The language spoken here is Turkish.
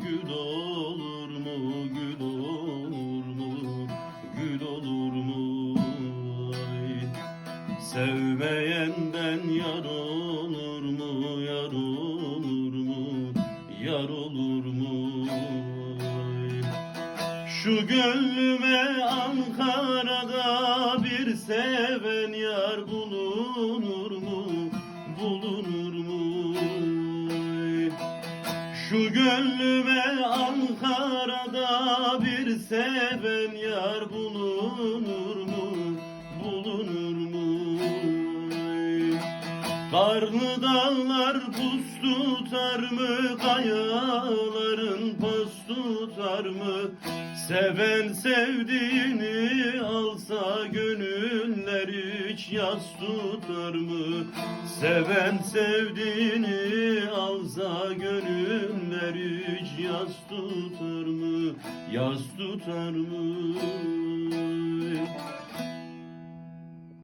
gül olur mu, gül olur mu, gül olur mu? Ay. Sevmeyenden yar olur mu, yar olur mu, yar olur mu? Ay. Şu gönlüme Ankara'da bir seven yar bulunur mu, bulunur mu? Şu gönlüme Ankara'da bir seven yar bulunur mu, bulunur mu? Karlı dağlar buz tutar mı, kayaların poz tutar mı? Seven sevdiğini alsa gönüller hiç yas tutar mı? Seven sevdiğini alsa gönüller hiç yas tutar mı? Yas tutar mı?